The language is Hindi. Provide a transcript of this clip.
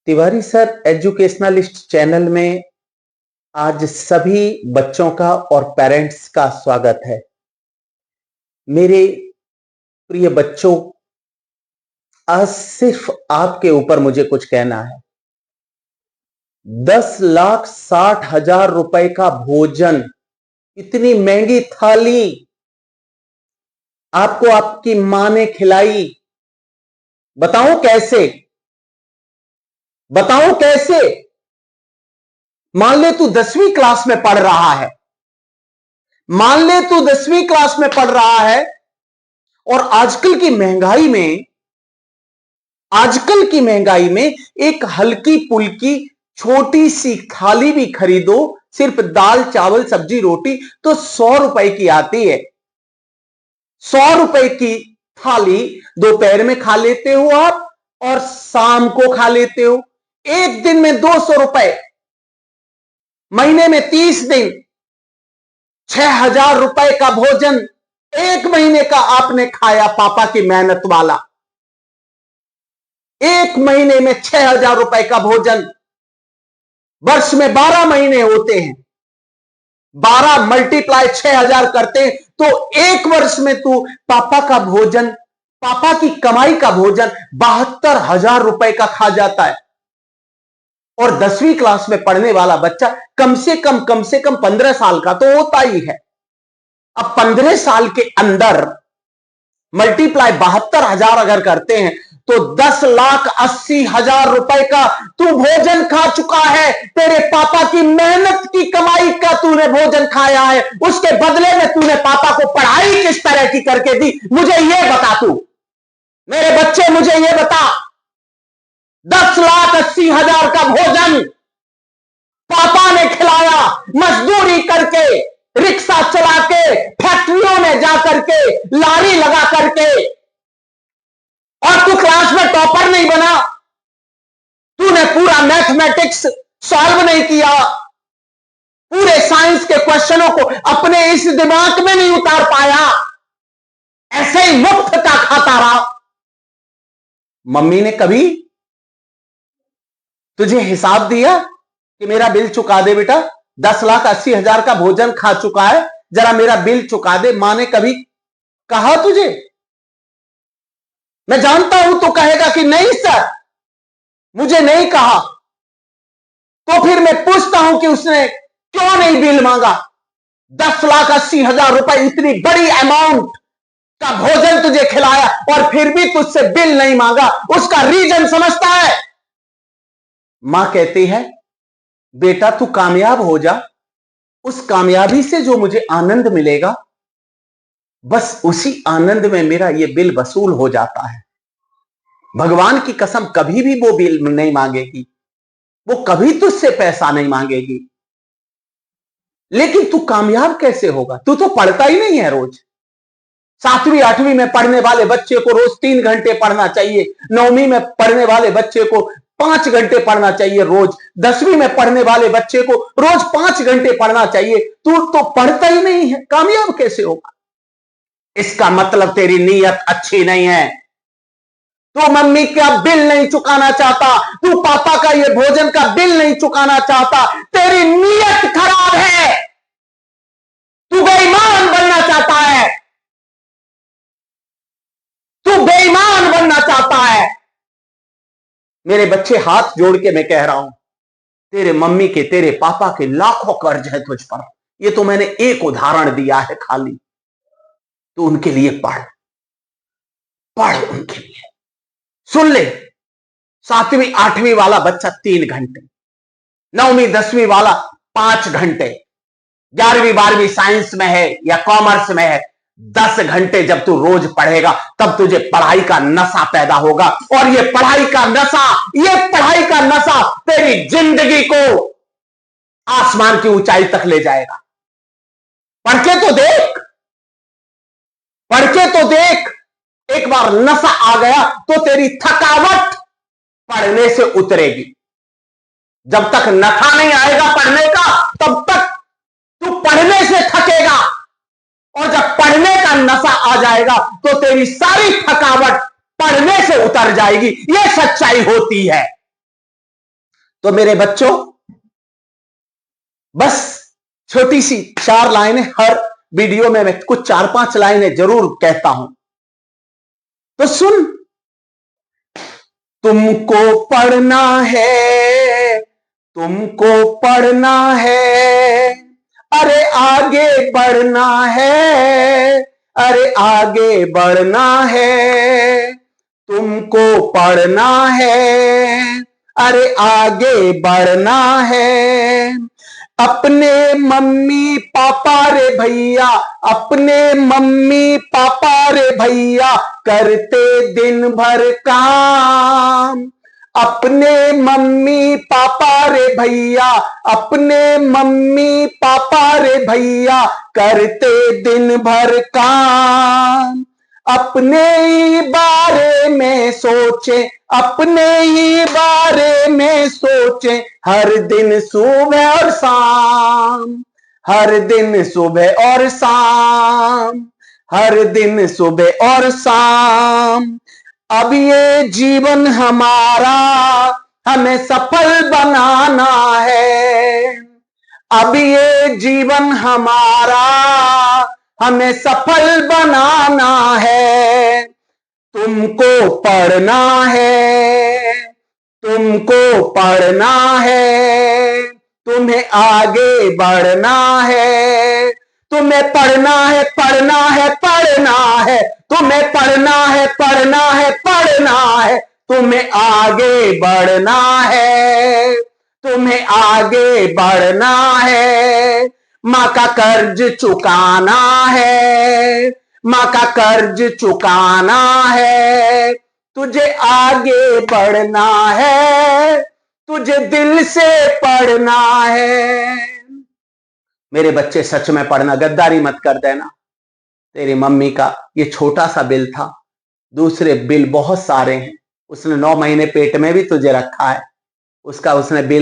तिवारी सर एजुकेशनलिस्ट चैनल में आज सभी बच्चों का और पेरेंट्स का स्वागत है। मेरे प्रिय बच्चों, आज सिर्फ आपके ऊपर मुझे कुछ कहना है। 10,60,000 रुपए का भोजन, इतनी महंगी थाली आपको आपकी मां ने खिलाई। बताओ कैसे? बताओ कैसे? मान ले तू 10वीं क्लास में पढ़ रहा है, मान ले तू 10वीं क्लास में पढ़ रहा है और आजकल की महंगाई में एक हल्की पुल्की छोटी सी थाली भी खरीदो, सिर्फ दाल चावल सब्जी रोटी, तो 100 रुपए की आती है। 100 रुपए की थाली दोपहर में खा लेते हो आप और शाम को खा लेते हो। एक दिन में 200 रुपए, महीने में 30 दिन, 6,000 रुपए का भोजन एक महीने का आपने खाया, पापा की मेहनत वाला। एक महीने में 6,000 रुपए का भोजन, वर्ष में 12 महीने होते हैं, 12 मल्टीप्लाई 6,000 करते हैं, तो एक वर्ष में तू पापा का भोजन, पापा की कमाई का भोजन 72,000 रुपए का खा जाता है। और 10वीं क्लास में पढ़ने वाला बच्चा कम से कम 15 साल का तो होता ही है। अब 15 साल के अंदर मल्टीप्लाई 72,000 अगर करते हैं तो 10,80,000 रुपए का तू भोजन खा चुका है। तेरे पापा की मेहनत की कमाई का तूने भोजन खाया है। उसके बदले में तूने पापा को पढ़ाई किस तरह की करके दी, मुझे यह बता। तू मेरे बच्चे, मुझे यह बता, 10,80,000 का भोजन पापा ने खिलाया, मजदूरी करके, रिक्शा चला के, फैक्ट्रियों में जाकर के, लारी लगा करके। और तू क्लास में टॉपर नहीं बना, तूने पूरा मैथमेटिक्स सॉल्व नहीं किया, पूरे साइंस के क्वेश्चनों को अपने इस दिमाग में नहीं उतार पाया, ऐसे ही मुफ्त का खाता रहा। मम्मी ने कभी तुझे हिसाब दिया कि मेरा बिल चुका दे बेटा, 10,80,000 का भोजन खा चुका है, जरा मेरा बिल चुका दे? मां ने कभी कहा तुझे? मैं जानता हूं तो कहेगा कि नहीं सर, मुझे नहीं कहा। तो फिर मैं पूछता हूं कि उसने क्यों नहीं बिल मांगा? 10,80,000 रुपए, इतनी बड़ी अमाउंट का भोजन तुझे खिलाया और फिर भी तुझसे बिल नहीं मांगा। उसका रीजन समझता है? मां कहती है, बेटा तू कामयाब हो जा, उस कामयाबी से जो मुझे आनंद मिलेगा, बस उसी आनंद में मेरा यह बिल वसूल हो जाता है। भगवान की कसम, कभी भी वो बिल नहीं मांगेगी, वो कभी तुझसे पैसा नहीं मांगेगी। लेकिन तू कामयाब कैसे होगा? तू तो पढ़ता ही नहीं है रोज। 7वीं 8वीं में पढ़ने वाले बच्चे को रोज 3 घंटे पढ़ना चाहिए, 9वीं में पढ़ने वाले बच्चे को 5 घंटे पढ़ना चाहिए रोज, 10वीं में पढ़ने वाले बच्चे को रोज 5 घंटे पढ़ना चाहिए। तू तो पढ़ता ही नहीं है, कामयाब कैसे होगा? इसका मतलब तेरी नीयत अच्छी नहीं है। तू मम्मी का बिल नहीं चुकाना चाहता, तू पापा का ये भोजन का बिल नहीं चुकाना चाहता, तेरी नीयत खराब है। तू बेईमान बनना चाहता है, तू बेईमान बनना चाहता है। मेरे बच्चे, हाथ जोड़ के मैं कह रहा हूं, तेरे मम्मी के, तेरे पापा के लाखों कर्ज है तुझ पर। ये तो मैंने एक उदाहरण दिया है खाली। तू उनके लिए पढ़, पढ़ उनके लिए। सुन ले, 7वीं 8वीं वाला बच्चा 3 घंटे, 9वीं 10वीं वाला 5 घंटे, 11वीं 12वीं साइंस में है या कॉमर्स में है, 10 घंटे जब तू रोज पढ़ेगा तब तुझे पढ़ाई का नशा पैदा होगा। और ये पढ़ाई का नशा तेरी जिंदगी को आसमान की ऊंचाई तक ले जाएगा। पढ़ के तो देख, पढ़ के तो देख। एक बार नशा आ गया तो तेरी थकावट पढ़ने से उतरेगी। जब तक नशा नहीं आएगा पढ़ने का, तब तक तू पढ़ने से थकेगा। और जब पढ़ने का नशा आ जाएगा तो तेरी सारी थकावट पढ़ने से उतर जाएगी। यह सच्चाई होती है। तो मेरे बच्चों, बस छोटी सी 4 लाइनें, हर वीडियो में मैं कुछ 4-5 लाइनें जरूर कहता हूं, तो सुन। तुमको पढ़ना है, तुमको पढ़ना है, अरे आगे बढ़ना है, अरे आगे बढ़ना है। तुमको पढ़ना है, अरे आगे बढ़ना है। अपने मम्मी पापा रे भैया, अपने मम्मी पापा रे भैया करते दिन भर काम। अपने मम्मी पापा रे भैया, अपने मम्मी पापा रे भैया करते दिन भर काम। अपने ही बारे में सोचे, अपने ही बारे में सोचे, हर दिन सुबह और शाम, हर दिन सुबह और शाम, हर दिन सुबह और शाम। अब ये जीवन हमारा हमें सफल बनाना है। अब ये जीवन हमारा हमें सफल बनाना है। तुमको पढ़ना है, तुमको पढ़ना है, तुम्हें आगे बढ़ना है। तुम्हें पढ़ना है, पढ़ना है, पढ़ना है, तुम्हें पढ़ना है, पढ़ना है, पढ़ना है, तुम्हें आगे बढ़ना है, तुम्हें आगे बढ़ना है। माँ का कर्ज चुकाना है, माँ का कर्ज चुकाना है। तुझे आगे बढ़ना है, तुझे दिल से पढ़ना है। मेरे बच्चे, सच में पढ़ना, गद्दारी मत कर देना। तेरी मम्मी का ये छोटा सा बिल था, दूसरे बिल बहुत सारे हैं। उसने 9 महीने पेट में भी तुझे रखा है, उसका उसने बिल